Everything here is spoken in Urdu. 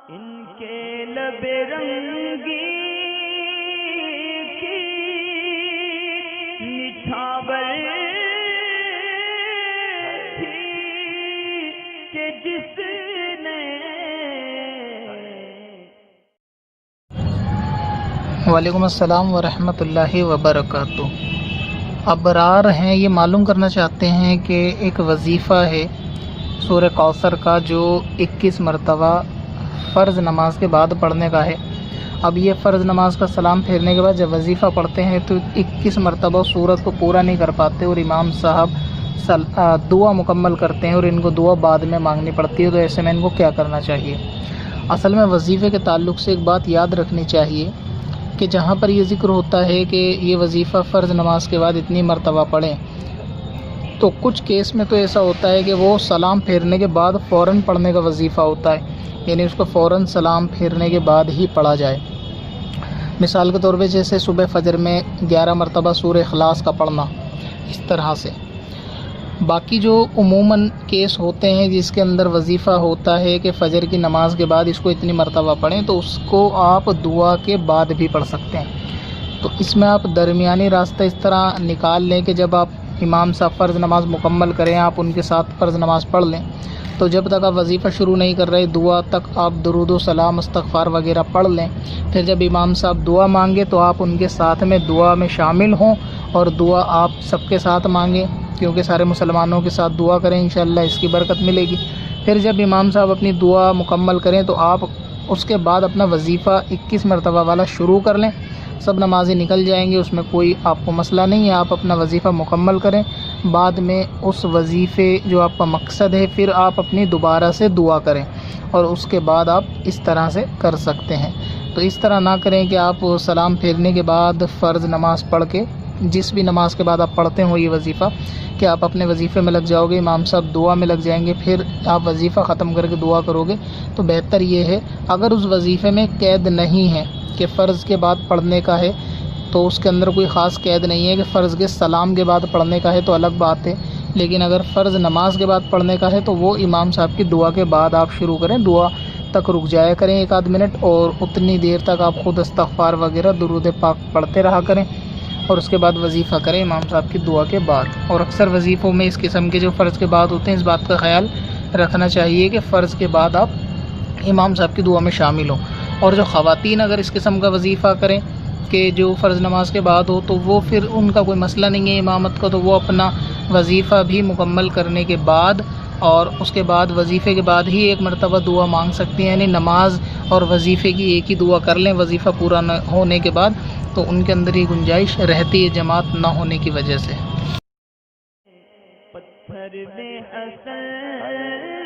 ان کے لب رنگی کی نچھاور تھی کہ جس نے وعلیکم السلام ورحمۃ اللہ وبرکاتہ۔ ابرار ہیں یہ معلوم کرنا چاہتے ہیں کہ ایک وظیفہ ہے سورہ کوثر کا جو 21 مرتبہ فرض نماز کے بعد پڑھنے کا ہے۔ اب یہ فرض نماز کا سلام پھیرنے کے بعد جب وظیفہ پڑھتے ہیں تو 21 مرتبہ سورت کو پورا نہیں کر پاتے اور امام صاحب دعا مکمل کرتے ہیں اور ان کو دعا بعد میں مانگنی پڑتی ہے، تو ایسے میں ان کو کیا کرنا چاہیے؟ اصل میں وظیفے کے تعلق سے ایک بات یاد رکھنی چاہیے کہ جہاں پر یہ ذکر ہوتا ہے کہ یہ وظیفہ فرض نماز کے بعد اتنی مرتبہ پڑھیں، تو کچھ کیس میں تو ایسا ہوتا ہے کہ وہ سلام پھیرنے کے بعد فوراً پڑھنے کا وظیفہ ہوتا ہے، یعنی اس کو فوراً سلام پھیرنے کے بعد ہی پڑھا جائے۔ مثال کے طور پہ جیسے صبح فجر میں 11 مرتبہ سورہ اخلاص کا پڑھنا، اس طرح سے۔ باقی جو عموماً کیس ہوتے ہیں جس کے اندر وظیفہ ہوتا ہے کہ فجر کی نماز کے بعد اس کو اتنی مرتبہ پڑھیں، تو اس کو آپ دعا کے بعد بھی پڑھ سکتے ہیں۔ تو اس میں آپ درمیانی راستہ اس طرح نکال لیں کہ جب آپ امام صاحب فرض نماز مکمل کریں، آپ ان کے ساتھ فرض نماز پڑھ لیں، تو جب تک آپ وظیفہ شروع نہیں کر رہے دعا تک آپ درود و سلام استغفار وغیرہ پڑھ لیں۔ پھر جب امام صاحب دعا مانگے تو آپ ان کے ساتھ میں دعا میں شامل ہوں اور دعا آپ سب کے ساتھ مانگیں، کیونکہ سارے مسلمانوں کے ساتھ دعا کریں، انشاءاللہ اس کی برکت ملے گی۔ پھر جب امام صاحب اپنی دعا مکمل کریں تو آپ اس کے بعد اپنا وظیفہ 21 مرتبہ والا شروع کر لیں، سب نمازیں نکل جائیں گے، اس میں کوئی آپ کو مسئلہ نہیں ہے، آپ اپنا وظیفہ مکمل کریں۔ بعد میں اس وظیفے جو آپ کا مقصد ہے پھر آپ اپنی دوبارہ سے دعا کریں، اور اس کے بعد آپ اس طرح سے کر سکتے ہیں۔ تو اس طرح نہ کریں کہ آپ سلام پھیرنے کے بعد فرض نماز پڑھ کے، جس بھی نماز کے بعد آپ پڑھتے ہو یہ وظیفہ، کہ آپ اپنے وظیفے میں لگ جاؤ گے، امام صاحب دعا میں لگ جائیں گے، پھر آپ وظیفہ ختم کر کے دعا کرو گے، تو بہتر یہ ہے اگر اس وظیفے میں قید نہیں ہے کہ فرض کے بعد پڑھنے کا ہے، تو اس کے اندر کوئی خاص قید نہیں ہے کہ فرض کے سلام کے بعد پڑھنے کا ہے، تو الگ بات ہے۔ لیکن اگر فرض نماز کے بعد پڑھنے کا ہے تو وہ امام صاحب کی دعا کے بعد آپ شروع کریں، دعا تک رک جایا کریں 1 آدھ منٹ، اور اتنی دیر تک آپ خود استغفار وغیرہ درود پاک پڑھتے رہا کریں، اور اس کے بعد وظیفہ کریں امام صاحب کی دعا کے بعد۔ اور اکثر وظیفوں میں اس قسم کے جو فرض کے بعد ہوتے ہیں اس بات کا خیال رکھنا چاہیے کہ فرض کے بعد آپ امام صاحب کی دعا میں شامل ہوں۔ اور جو خواتین اگر اس قسم کا وظیفہ کریں کہ جو فرض نماز کے بعد ہو، تو وہ پھر ان کا کوئی مسئلہ نہیں ہے امامت کا، تو وہ اپنا وظیفہ بھی مکمل کرنے کے بعد اور اس کے بعد وظیفے کے بعد ہی 1 مرتبہ دعا مانگ سکتی ہیں، یعنی نماز اور وظیفے کی ایک ہی دعا کر لیں وظیفہ پورا نہ ہونے کے بعد، تو ان کے اندر یہ گنجائش رہتی ہے جماعت نہ ہونے کی وجہ سے۔ پتھر میں اصل